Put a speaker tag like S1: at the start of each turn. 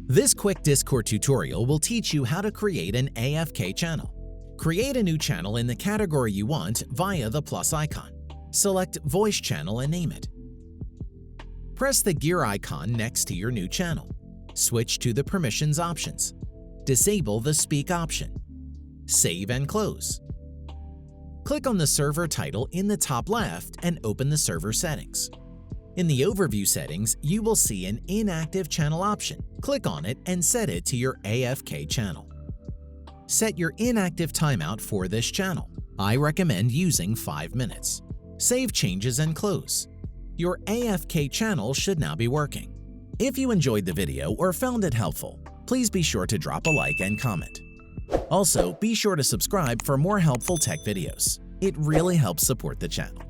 S1: This quick Discord tutorial will teach you how to create an AFK channel. Create a new channel in the category you want via the plus icon. Select Voice Channel and name it. Press the gear icon next to your new channel. Switch to the Permissions options. Disable the Speak option. Save and close. Click on the server title in the top left and open the server settings. In the Overview settings, you will see an Inactive Channel option. Click on it and set it to your AFK channel. Set your inactive timeout for this channel. I recommend using 5 minutes. Save changes and close. Your AFK channel should now be working. If you enjoyed the video or found it helpful, please be sure to drop a like and comment. Also, be sure to subscribe for more helpful tech videos. It really helps support the channel.